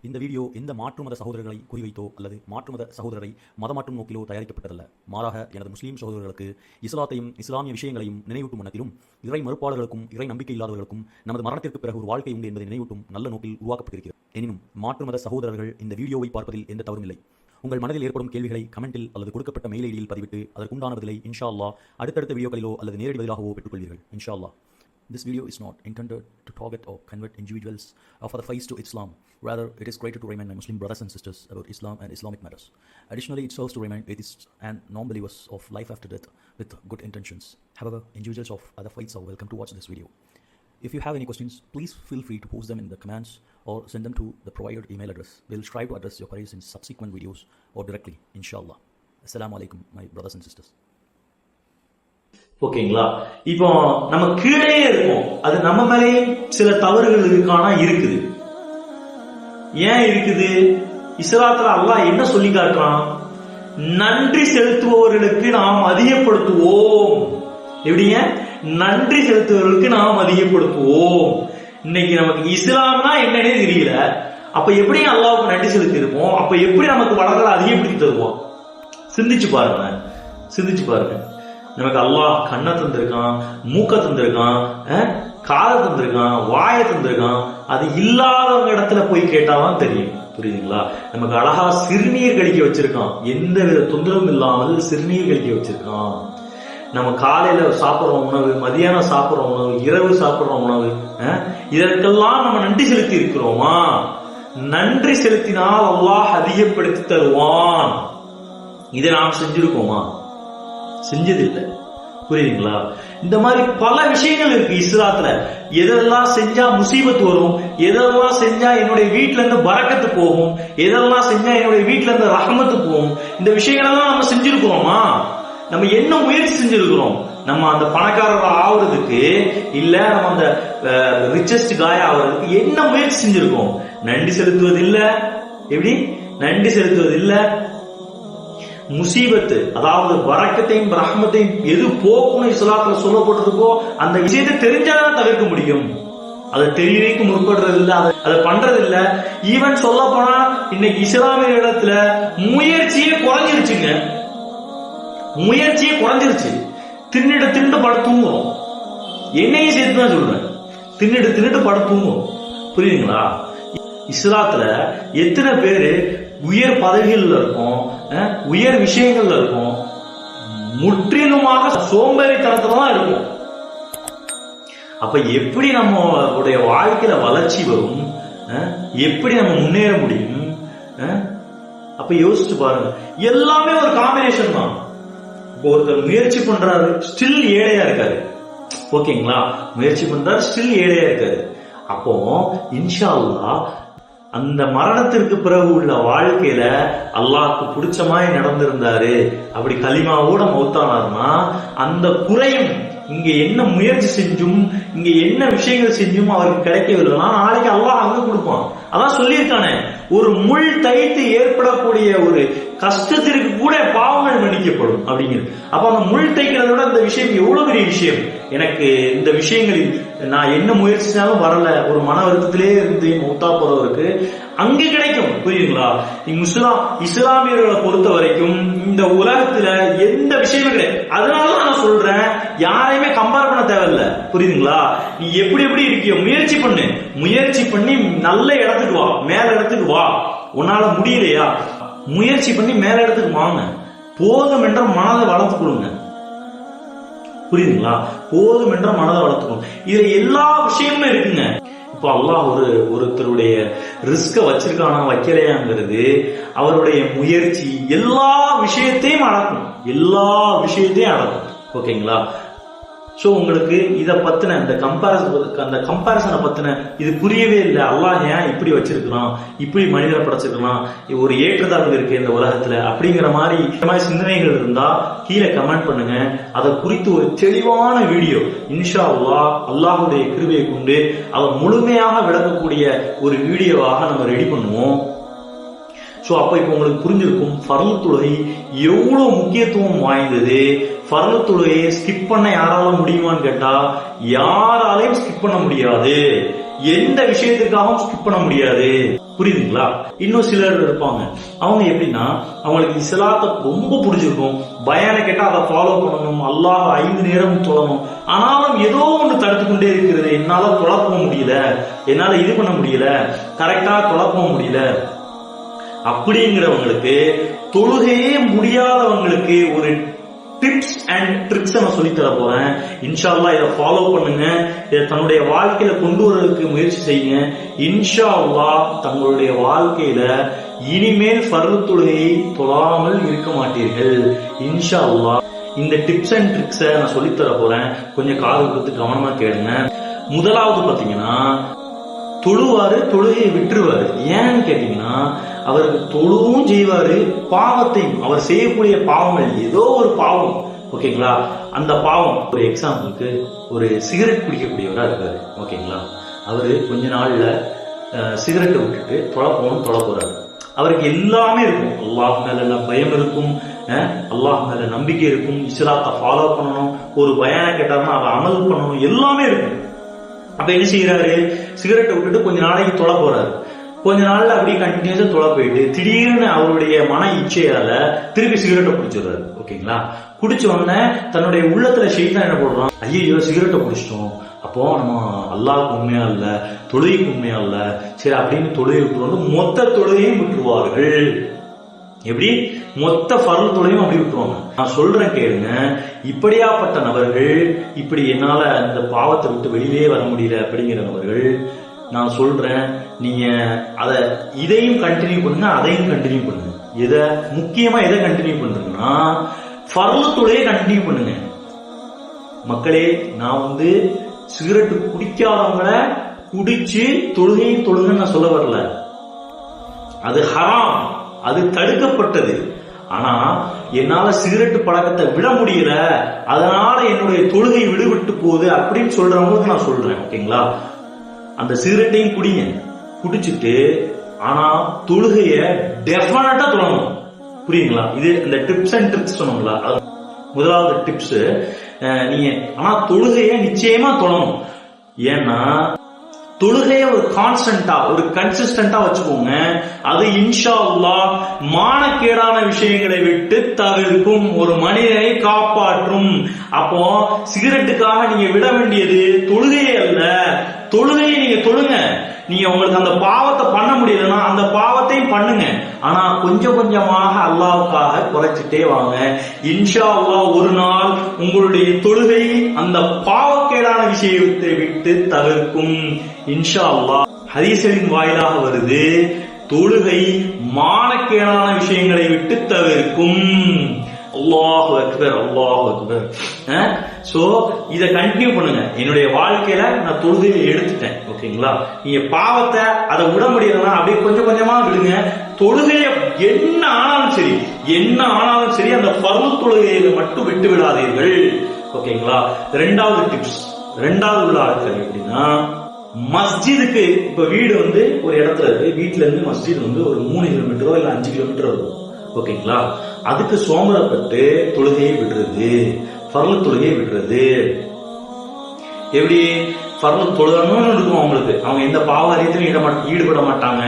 இந்த வீடியோ எந்த மாற்று மத சகோதரர்களை குறிவைத்தோ அல்லது மாற்று மத சகோதரரை மதமாற்றும் நோக்கிலோ தயாரிக்கப்பட்டதல்ல. மாறாக எனது முஸ்லீம் சகோதரர்களுக்கு இஸ்லாத்தையும் இஸ்லாமிய விஷயங்களையும் நினைவூட்டும் மனத்திலும் இறை மறுப்பாளர்களுக்கும் இறை நம்பிக்கை இல்லாதவர்களுக்கும் நமது மரணத்திற்கு பிறகு ஒரு வாழ்க்கை உண்டு என்பதை நினைவூட்டும் நல்ல நோக்கில் உருவாக்கப்பட்டிருக்கிறது. எனினும் மாற்று மத சகோதரர்கள் இந்த வீடியோவை பார்ப்பதில் எந்த தவறும் இல்லை. உங்கள் மனதில் ஏற்படும் கேள்விகளை கமெண்டில் அல்லது கொடுக்கப்பட்ட மெயில் ஐடியில் பதிவிட்டு அதற்குண்டான பதிலை இன்ஷா அல்லாஹ் அடுத்தடுத்த வீடியோக்களிலோ அல்லது நேரடி பதிலாகவோ பெற்றுக்கொள்வீர்கள் இன்ஷா அல்லாஹ். This video is not intended to target or convert individuals for the faith to Islam. Rather, it is created to remind my Muslim brothers and sisters about Islam and Islamic matters. Additionally, it serves to remind atheists and non-believers of life after death with good intentions. However, individuals of other faiths are welcome to watch this video. If you have any questions, please feel free to post them in the comments or send them to the provided email address. We will strive to address your queries in subsequent videos or directly, inshallah. Assalamu alaikum, my brothers and sisters. ஓகேங்களா? இப்போ நம்ம கீழே இருக்கோம், அது நம்ம மேலேயும் சில தவறுகள் இருக்குது. ஏன் இருக்குது? இஸ்லாத்துல அல்லாஹ் என்ன சொல்லி காட்டுறான்? நன்றி செலுத்துபவர்களுக்கு நாம் அதிகப்படுத்துவோம். எப்படிங்க? நன்றி செலுத்துபவர்களுக்கு நாம் அதிகப்படுத்துவோம். இன்னைக்கு நமக்கு இஸ்லாம்னா என்னன்னே தெரியல. அப்ப எப்படி அல்லாஹ்வுக்கு நன்றி செலுத்தி இருப்போம்? அப்ப எப்படி நமக்கு வளங்களை அதிகப்படுத்தி தருவோம்? சிந்திச்சு பாருங்க. நமக்கு அல்லாஹ் கண்ணை தந்திருக்கான், மூக்க தந்திருக்கான், காதை தந்திருக்கான், வாயை தந்திருக்கான். அது இல்லாதவங்க இடத்துல போய் கேட்டாதான் தெரியும். புரியுதுங்களா? நமக்கு அழகா சிறுநீர் கழிக்க வச்சிருக்கான், எந்த வித தொந்தரவும் இல்லாமல் சிறுநீர் கழிக்க வச்சிருக்கான். நம்ம காலையில சாப்பிடுற உணவு, மதியானம் சாப்பிடுற உணவு, இரவு சாப்பிடுற உணவு, இதற்கெல்லாம் நம்ம நன்றி செலுத்தி இருக்கிறோமா? நன்றி செலுத்தினால் அல்லாஹ் அதிகப்படுத்தி தருவான். இதை நாம் செஞ்சிருக்கோமா? செஞ்சதில்லை. புரியுதுங்களா? இந்த மாதிரி பல விஷயங்கள் இருக்கு இஸ்லாத்துல. எதெல்லாம் செஞ்சா முசீபத் வரும், எதெல்லாம் செஞ்சா என்னுடைய வீட்டுல இருந்து பரக்கத்து போகும், எதெல்லாம் செஞ்சா என்னுடைய வீட்டுல இருந்து ரஹமத்து போகும், இந்த விஷயங்களெல்லாம் நம்ம செஞ்சிருக்கிறோமா? நம்ம என்ன முயற்சி செஞ்சிருக்கிறோம்? நம்ம அந்த பணக்காரர் ஆகுறதுக்கு இல்ல நம்ம அந்த ரிச்சஸ்ட் காய் ஆகுறதுக்கு என்ன முயற்சி செஞ்சிருக்கோம்? நன்றி செலுத்துவது இல்ல. எப்படி நன்றி செலுத்துவது இல்ல? முசீபத்து, அதாவது வரக்கத்தையும் ரஹ்மத்தையும் எது போக்குன்னு இஸ்லாத்துல சொல்லப்பட்டிருக்கோ அந்த விஷயத்தை தெரிஞ்சாதான் தவிர்க்க முடியும். அதை தெரியவைக்கு முற்படுறது இல்ல, அதை பண்றது இல்ல. ஈவன் சொல்ல போனா இன்னைக்கு இஸ்லாமிய இடத்துல முயற்சியே குறைஞ்சிருச்சு. தின்னுட்டு படுத்து தூங்குறோம். என்னையும் சேர்த்துதான் சொல்றேன், தின்னுட்டு படுத்து தூங்குறோம். புரியுதுங்களா? இஸ்லாத்துல எத்தனை பேரு உயர் பதவிகள்ல இருக்கும், உயர் விஷயங்கள்ல இருக்கும், முற்றிலுமாக சோம்பேறித்தனத்துலதான் இருக்கும். அப்ப எப்படி நம்மளுடைய வாழ்க்கையில வளர்ச்சி வரும்? எப்படி நம்ம முன்னேற முடியும்? அப்ப யோசிச்சு பாருங்க. எல்லாமே ஒரு காம்பினேஷன் தான். இப்போ ஒருத்தர் முயற்சி பண்றாரு, ஸ்டில் ஏழையா இருக்காரு. ஓகேங்களா? முயற்சி பண்றாரு, ஸ்டில் ஏழையா இருக்காரு. அப்போ இன்ஷா அல்லாஹ் அந்த மரணத்திற்கு பிறகு உள்ள வாழ்க்கையில அல்லாஹ்க்கு பிடிச்ச மாதிரி நடந்திருந்தாரு, அப்படி கலிமாவோட மௌத்தானார்னா அந்த குறையும் இங்க என்ன முயற்சி செஞ்சும் இங்க என்ன விஷயங்கள் செஞ்சும் அவருக்கு கிடைக்கவில்லைன்னா நாளைக்கு அல்லாஹ் அங்க கொடுப்பான். அதான் சொல்லியிருக்கானே, ஒரு முள் தைத்து ஏற்படக்கூடிய ஒரு கஷ்டத்திற்கு கூட பாவங்கள் மன்னிக்கப்படும் அப்படிங்கிறது. அப்ப அந்த முள் தைக்கிறத விட இந்த விஷயம் எவ்வளவு பெரிய விஷயம். எனக்கு இந்த விஷயங்களில் நான் என்ன முயற்சினாலும் வரல, ஒரு மன வருத்தத்திலே இருந்து மௌத்தா போறவருக்கு அங்கே கிடைக்கும். புரியுதுங்களா? இஸ்லாமியர்களை பொறுத்த வரைக்கும் இந்த உலகத்துல எந்த விஷயமே கிடையாது. அதனாலதான் நான் சொல்றேன், யாரையுமே கம்பேர் பண்ண தேவையில்ல. புரியுதுங்களா? நீ எப்படி இருக்கியோ முயற்சி பண்ணி நல்ல இடத்துக்கு வா, மேல இடத்துக்கு வா. உன்னால முடியலையா? முயற்சி பண்ணி மேல இடத்துக்கு வாங்க. போதும் என்ற மனதை வளர்த்துக் கொடுங்க. புரியுதுங்களா? போதும் என்ற மனதை வளர்த்துக்கணும். இதுல எல்லா விஷயமுமே இருக்குங்க. இப்ப அல்லாஹ் ஒருத்தருடைய ரிஸ்க வச்சிருக்கானா வைக்கலையாங்கிறது அவருடைய முயற்சி எல்லா விஷயத்தையும் அடக்கும். ஓகேங்களா? சோ உங்களுக்கு இத பத்தின அந்த கம்பாரிசனை பத்தின இது புரியவே இல்லை. அல்லாஹ் ஏன் இப்படி வச்சிருக்கிறான், இப்படி மனிதரை படைச்சிருக்கிறான், ஒரு ஏற்றத்தாழ்வு இருக்கு இந்த உலகத்துல அப்படிங்கிற மாதிரி சிந்தனைகள் இருந்தா கீழே கமெண்ட் பண்ணுங்க. அதை குறித்து ஒரு தெளிவான வீடியோ இன்ஷா அல்லாஹ் அல்லாஹ்வுடைய கிருபையை கொண்டு அவர் முழுமையாக விளக்கக்கூடிய ஒரு வீடியோவாக நம்ம ரெடி பண்ணுவோம். சோ அப்ப இப்ப உங்களுக்கு புரிஞ்சிருக்கும் ஃபர்லு தொழுகை எவ்வளவு முக்கியத்துவம் வாய்ந்தது. ஃபர்லு தொழுகையை ஸ்கிப் பண்ண யாரால முடியுமான்னு கேட்டா யாராலையும் ஸ்கிப் பண்ண முடியாது. எந்த விஷயத்துக்காகவும் ஸ்கிப் பண்ண முடியாது. புரியுதுங்களா? இன்னும் சிலர் இருப்பாங்க, அவங்க எப்படின்னா அவங்களுக்கு இஸ்லாத்தை ரொம்ப பிடிச்சிருக்கும், பயான கேட்டா அதை ஃபாலோ பண்ணணும், அல்லாஹ் 5 நேரம் தொழணும், ஆனாலும் ஏதோ ஒன்று தடுத்து கொண்டே இருக்கிறது, என்னால தொழப்ப முடியல, என்னால இது பண்ண முடியல, கரெக்டா தொழப்ப முடியல அப்படிங்கிறவங்களுக்கு, தொழுகையே முடியாதவங்களுக்கு ஒரு டிப்ஸ் அண்ட் ட்ரிக்ஸ் நான் சொல்லி தர போறேன். இன்ஷா அல்லாஹ் இதை ஃபாலோ பண்ணுங்க, இதை தன்னுடைய வாழ்க்கையில கொண்டு வரதுக்கு முயற்சி செய்யுங்க. இன்ஷா அல்லாஹ் தங்களுடைய வாழ்க்கையில இனிமேல் ஃபர்து தொழுகையை தொழாமல் இருக்க மாட்டீர்கள். இன்ஷா அல்லாஹ் இந்த டிப்ஸ் அண்ட் ட்ரிக்ஸை நான் சொல்லி தர போறேன். கொஞ்சம் காது கொடுத்து கவனமா கேளுங்க. முதலாவது பாத்தீங்கன்னா, தொழுவாரு, தொழுகையை விட்டுருவாரு. ஏன்னு கேட்டீங்கன்னா, அவருக்கு தொழுவும் செய்வாரு, பாவத்தையும், அவர் செய்யக்கூடிய பாவங்கள் ஏதோ ஒரு பாவம், ஓகேங்களா, அந்த பாவம். ஒரு எக்ஸாம்பிளுக்கு, ஒரு சிகரெட் பிடிக்கக்கூடியவரா இருக்காரு, ஓகேங்களா, அவரு கொஞ்ச நாள்ல சிகரெட்டை விட்டுட்டு தொலை போறாரு. அவருக்கு எல்லாமே இருக்கும், அல்லாஹ் மேல பயம் இருக்கும், அல்லாஹ் மேல நம்பிக்கை இருக்கும், இஸ்லாத்தை ஃபாலோ பண்ணணும், ஒரு பயான கேட்டாருன்னா அதை அமல் பண்ணணும், எல்லாமே இருக்கும். அப்ப என்ன செய்யறாரு, சிகரெட்டை விட்டுட்டு கொஞ்ச நாளைக்கு தொலை போறாரு. கொஞ்ச நாள்ல அப்படியே கண்டினியூஸா தொலை போயிட்டு திடீர்னு அவருடைய மன இச்சையால திருப்பி சிகரெட்டை குடிச்சிடுறாரு, ஓகேங்களா. குடிச்ச உடனே தன்னுடைய உள்ளத்துல ஷைத்தான் என்ன போடுறான், ஐயோ சிகரெட்டை குடிச்சிட்டோம், அப்போ நம்ம அல்லாஹ்வுக்கு உண்மையா இல்ல, தொழுகைக்கு உண்மையா இல்ல, சரி அப்படின்னு தொழுகை விட்டுருவாங்க. மொத்த தொழுகையும் விட்டுருவார்கள். எப்படி? மொத்த ஃபர்து தொழுகையும் அப்படி விட்டுருவாங்க. நான் சொல்றேன் கேளுங்க, இப்படியாப்பட்ட நபர்கள், இப்படி என்னால இந்த பாவத்தை விட்டு வெளியே வர முடியல அப்படிங்கிற நபர்கள், நான் சொல்றேன், நீங்க இதையும் கண்டினியூ பண்ணுங்க, அதையும் கண்டினியூ பண்ணுங்க. எதை முக்கியமா எதை கண்டினியூ பண்றீங்கன்னா, ஃபர்து தொழுகையை கண்டினியூ பண்ணுங்க. மக்களே, நான் சிகரெட் குடிக்காதவங்கள குடிச்சு தொழுகையும் தொழுங்கன்னு நான் சொல்ல வரல, அது ஹராம், அது தடுக்கப்பட்டது. ஆனா என்னால சிகரெட் பழக்கத்தை விட முடியல, அதனால என்னுடைய தொழுகை விடுபட்டு போகுது அப்படின்னு சொல்றவங்களுக்கு நான் சொல்றேன், ஓகேங்களா. அந்த சிகரெட்டையும் குடிங்க, குடிச்சிட்டு ஆனா தொழுகைய டெஃபினட்டா தொழணும். புரியுங்களா? இது இந்த டிப்ஸ் அண்ட் ட்ரிக்ஸ் சொன்னோம்ல, முதலாவது டிப்ஸ், நீங்க ஆனா தொழுகைய நிச்சயமா தொழணும். ஏன்னா தொழுகைய ஒரு கான்ஸ்டன்டா, ஒரு கன்சிஸ்டன்டா வச்சுக்கோங்க. அது இன்ஷா அல்லாஹ் மானக்கேடான விஷயங்களை விட்டு தவிர்க்கும், ஒரு மனிதனை காப்பாற்றும். அப்போ சிகரெட்டுக்காக நீங்க விட வேண்டியது தொழுகையே அல்ல, தொழுகையை நீங்க தொழுங்க. நீங்க உங்களுக்கு அந்த பாவத்தை பண்ண முடியலன்னா அந்த பாவத்தையும் பண்ணுங்க, ஆனா கொஞ்சம் கொஞ்சமாக அல்லாஹ்வுக்காக குறைச்சிட்டே வாங்க. இன்ஷா அல்லாஹ் ஒரு நாள் உங்களுடைய தொழுகை அந்த பாவக்கேடான விஷயத்தை விட்டு தவிர்க்கும். இன்ஷா அல்லாஹ் ஹதீஸின் வாயிலாக வருது, தொழுகை மானக்கேடான விஷயங்களை விட்டு தவிர்க்கும். அல்லாஹு அக்பர், அல்லாஹு அக்பர். சோ இத கண்டினியூ பண்ணுங்க. என்னுடைய வாழ்க்கையில நான் தொழுகையை எடுத்துட்டேன், ஓகேங்களா. நீங்க பாவத்தை அதை விட முடியலன்னா அப்படியே கொஞ்சம் கொஞ்சமா விடுங்க. தொழுகைய என்ன ஆனாலும் சரி, என்ன ஆனாலும் சரி, அந்த ஃபர்து தொழுகையில மட்டும் விட்டு விடாதீர்கள், ஓகேங்களா. ரெண்டாவது டிப்ஸ், ரெண்டாவது உள்ள ஆட்கள் எப்படின்னா, மஸ்ஜிதுக்கு இப்ப வீடு ஒரு இடத்துல இருக்கு, வீட்டுல இருந்து மஸ்ஜித் ஒரு 3 கிலோமீட்டரோ இல்ல 5 கிலோமீட்டரோ இருக்கும், ஓகேங்களா. அதுக்கு சோம்பரப்பட்டு தொழுகையை விடுறது, ஃபர்து தொழுகையை விடுறது. எப்படி? ஃபர்து தொழணும்னு இருக்கும் அவங்களுக்கு, அவங்க எந்த பாவரியத்திலும் ஈடுபட மாட்டாங்க,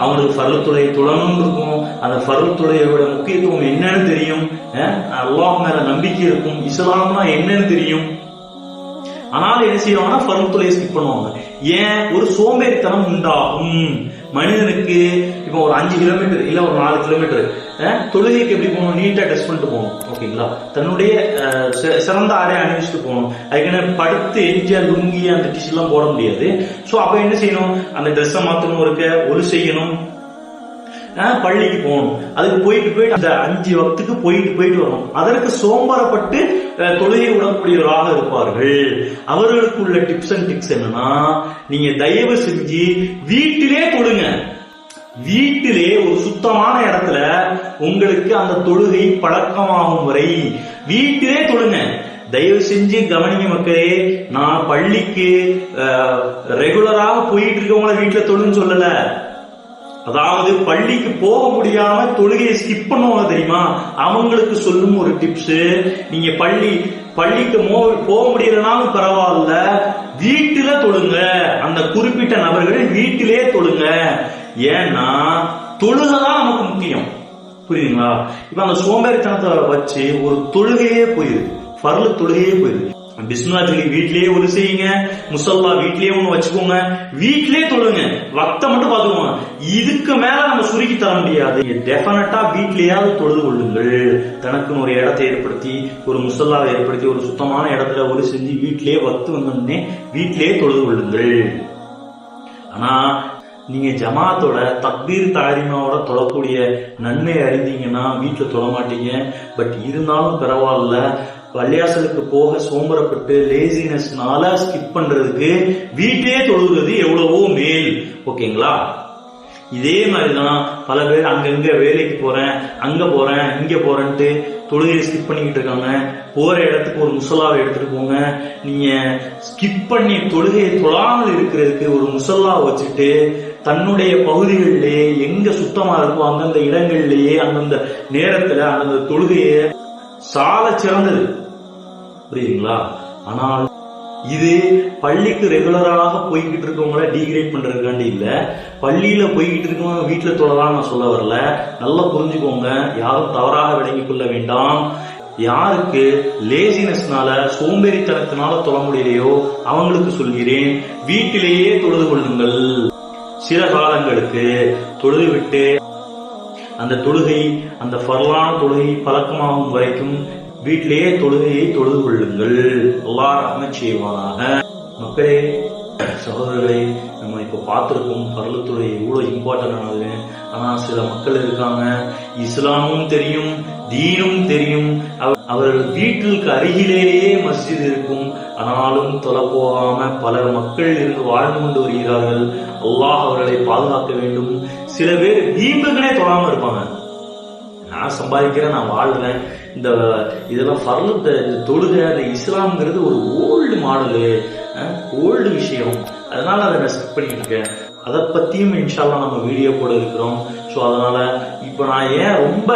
அவங்களுக்கு ஃபர்து தொழுகை தொழணும்னு இருக்கும். அந்த ஃபர்து தொழுகையோட முக்கியத்துவம் என்னன்னு தெரியும், அல்லாஹ் மேல நம்பிக்கை இருக்கும், இஸ்லாம்னா என்னன்னு தெரியும். ஆனாலும் என்ன செய்வாங்கன்னா ஃபர்து தொழுகையை ஸ்கிப் பண்ணுவாங்க. ஏன்? ஒரு சோம்பேறித்தனம் உண்டாகும் மனிதனுக்கு. இப்போ ஒரு 5 கிலோமீட்டர் இல்ல ஒரு 4 கிலோமீட்டர் தொழுகைக்கு எப்படி போகணும், நீட்டா டெஸ்ட் பண்ணிட்டு போகணும், ஓகேங்களா. தன்னுடைய சிறந்த ஆடை அணிவிச்சுட்டு போகணும். அதுக்கு படுத்து எரிஞ்சா லுங்கி அந்த டிஷ் எல்லாம் போட முடியாது. சோ அப்ப என்ன செய்யணும், அந்த ட்ரெஸ்ஸை மாத்தணும், ஒரு செய்யணும், பள்ளிக்கு போகணும், அதுக்கு போயிட்டு அந்த 5 வக்துக்கு போயிட்டு வரணும். அதற்கு சோம்பரப்பட்டு தொழுகை விடக்கூடியவர்களாக இருப்பார்கள். அவர்களுக்கு உள்ள டிப்ஸ் அண்ட் டிக்ஸ் என்னன்னா, நீங்க தயவு செஞ்சு வீட்டிலே தொழுங்க. வீட்டிலே ஒரு சுத்தமான இடத்துல உங்களுக்கு அந்த தொழுகை பழக்கமாகும் வரை வீட்டிலே தொழுங்க. தயவு செஞ்சு கவனிங்க மக்களே, நான் பள்ளிக்கு ரெகுலராக போயிட்டு இருக்கவங்கள வீட்டுல தொழுன்னு சொல்லல. அதாவது பள்ளிக்கு போக முடியாம தொழுகையை ஸ்கிப் பண்ணுவாங்க தெரியுமா, அவங்களுக்கு சொல்லும் ஒரு டிப்ஸ். நீங்க பள்ளிக்கு போக முடியலனாலும் பரவாயில்ல, வீட்டுல தொழுங்க. அந்த குறிப்பிட்ட நபர்கள் வீட்டிலே தொழுங்க. ஏன்னா தொழுகைதான் நமக்கு முக்கியம். புரியுதுங்களா? இப்ப அந்த சோம்பேறித்தனத்தை வச்சு ஒரு தொழுகையே போயிருது, ஃபர்லு தொழுகையே போயிருது. பிஸ்மில்லா சொல்லி வீட்லயே ஒரு செய்யுங்க, முசல்லா வீட்லயே ஒண்ணு வச்சுக்கோங்க, வீட்லயே தொழுங்க, வக்த மட்டும் பாத்துக்கோங்க. இதுக்கு மேல நம்ம சுருக்கி தர முடியாது. டெஃபினட்டா வீட்லயாவது தொழுது கொள்ளுங்கள். தனக்குன்னு ஒரு இடத்தை ஏற்படுத்தி, ஒரு முசல்லாவை ஏற்படுத்தி, ஒரு சுத்தமான இடத்துல ஒரு செஞ்சு வீட்லயே வக்து வந்தோடனே வீட்லயே தொழுது கொள்ளுங்கள். ஆனா நீங்க ஜமாத்தோட தக்பீர் தாரிமாவோட தொழக்கூடிய நன்மை அறிந்தீங்கன்னா வீட்டுல தொழ மாட்டீங்க. பட் இருந்தாலும் பரவாயில்ல, பள்ளியாசலுக்கு போக சோம்பரப்பட்டு லேசினஸ்னால ஸ்கிப் பண்றதுக்கு வீட்டிலே தொழுகிறது எவ்வளவோ மேல். ஓகேங்களா? இதே மாதிரிதான் பல பேர் அங்கங்க வேலைக்கு போறேன், அங்க போறேன், இங்க போறேன்ட்டு தொழுகையை ஸ்கிப் பண்ணிக்கிட்டு இருக்காங்க. போற இடத்துக்கு ஒரு முசல்லாவை எடுத்துட்டு போங்க. நீங்க ஸ்கிப் பண்ணி தொழுகையை தொழாமல் இருக்கிறதுக்கு ஒரு முசல்லாவை வச்சுட்டு தன்னுடைய பகுதிகளிலேயே எங்க சுத்தமா இருக்கோ அந்தந்த இடங்கள்லயே அந்தந்த நேரத்துல அந்தந்த தொழுகைய சால சிறந்தது. புரியுதுங்களா? ஆனால் இது பள்ளிக்கு ரெகுலராக போய்கிட்டு இருக்கவங்கள டீக்ரேட் பண்றதுக்காண்டி இல்ல, பள்ளியில போய்கிட்டு இருக்கவங்க வீட்டுல தொழலாம் நான் சொல்ல வரல. நல்லா புரிஞ்சுக்கோங்க, யாரும் தவறாக விளங்கிக் கொள்ள வேண்டாம். யாருக்கு லேசினஸ்னால சோம்பேறித்தனத்தினால தொழ முடியலையோ அவங்களுக்கு சொல்கிறேன், வீட்டிலேயே தொழுது கொள்ளுங்கள். சில காலங்களுக்கு தொழுது விட்டு அந்த தொழுகை, அந்த ஃபர்லான தொழுகை பழக்கமாகும் வரைக்கும் வீட்டிலேயே தொழுகையை தொழுது கொள்ளுங்கள். அல்லாஹ் ரஹ்மத் செய்வானாக. மக்களே, சகோதரர்களை, நம்ம இப்ப பார்த்திருக்கோம் ஃபர்லு தொழுகை எவ்வளவு இம்பார்ட்டன்ட் ஆனது. ஆனா சில மக்கள் இருக்காங்க, இஸ்லாமும் தெரியும், தீனும் தெரியும், அவர்கள் வீட்டிற்கு அருகிலேயே மஸ்ஜித் இருக்கும், ஆனாலும் தொலை போகாம பல மக்கள் இருந்து வாழ்ந்து கொண்டு வருகிறார்கள். அல்லாஹ் அவர்களை பாதுகாக்க வேண்டும். சில பேர் வீம்புகளே தொழாம இருப்பாங்க. நான் சம்பாதிக்கிறேன், நான் வாழ்றேன், இந்த இதெல்லாம் ஃபர்லு தொழுக, இந்த இஸ்லாம்ங்கிறது ஒரு ஓல்டு மாடலு, ஓல்டு விஷயம், அதனால அதை நான் ஸ்கிப் பண்ணிட்டு இருக்கேன். அதை பத்தியும் இன்ஷால்லா நம்ம வீடியோ போட இருக்கிறோம். ஸோ அதனால இப்ப நான் ஏன் ரொம்ப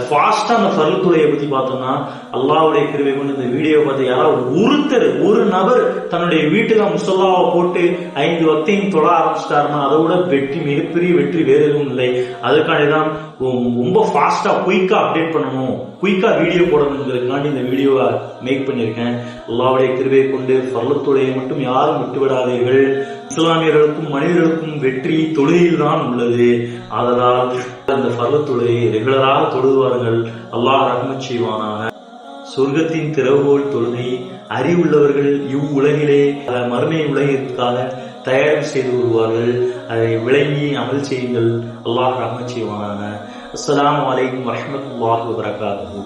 ஃபாஸ்டா அந்த ஃபர்லு தொழுகையை பத்தி பார்த்தோம்னா, அல்லாஹ்வுடைய கிருபை கொண்டு இந்த வீடியோ பார்த்து யாராவது ஒருத்தர், ஒரு நபர் தன்னுடைய வீட்டுல முசல்லாவை போட்டு 5 வக்தையும் தொழ ஆரம்பிச்சிட்டாருன்னா அதை விட வெற்றி, மிகப்பெரிய வெற்றி வேற எதுவும் இல்லை. அதுக்காண்டிதான் ரொம்ப ஃபாஸ்டா குயிக்கா அப்டேட் பண்ணணும், குயிக்கா வீடியோ போடணுங்கிறதுக்காண்டி இந்த வீடியோவை மேக் பண்ணியிருக்கேன். அல்லாஹ்வுடைய கிருபையை கொண்டு ஃபர்லு தொழுகையை மட்டும் யாரும் விட்டுவிடாதீர்கள். இஸ்லாமியர்களுக்கும் மனிதர்களுக்கும் வெற்றி தொழுகையில் தான் உள்ளது. ஆதலால் அந்த ஃபர்லு தொழுகையை ரெகுலராக தொழுவார்கள். அல்லாஹ் ரஹ்மத் செய்வானாக. சொர்க்கத்தின் திறவுகோல் தொழுகை அறிவுள்ளவர்கள் இவ்வுலகிலே மறுமை உலகிற்காக தயார் செய்து வருவார்கள். அதை விளங்கி அமல் செய்யுங்கள். அல்லாஹ் ரஹ்மத் செய்வானாக. அஸ்ஸலாமு அலைக்கும் வரஹ்மத்துல்லாஹி வபரகாத்துஹு.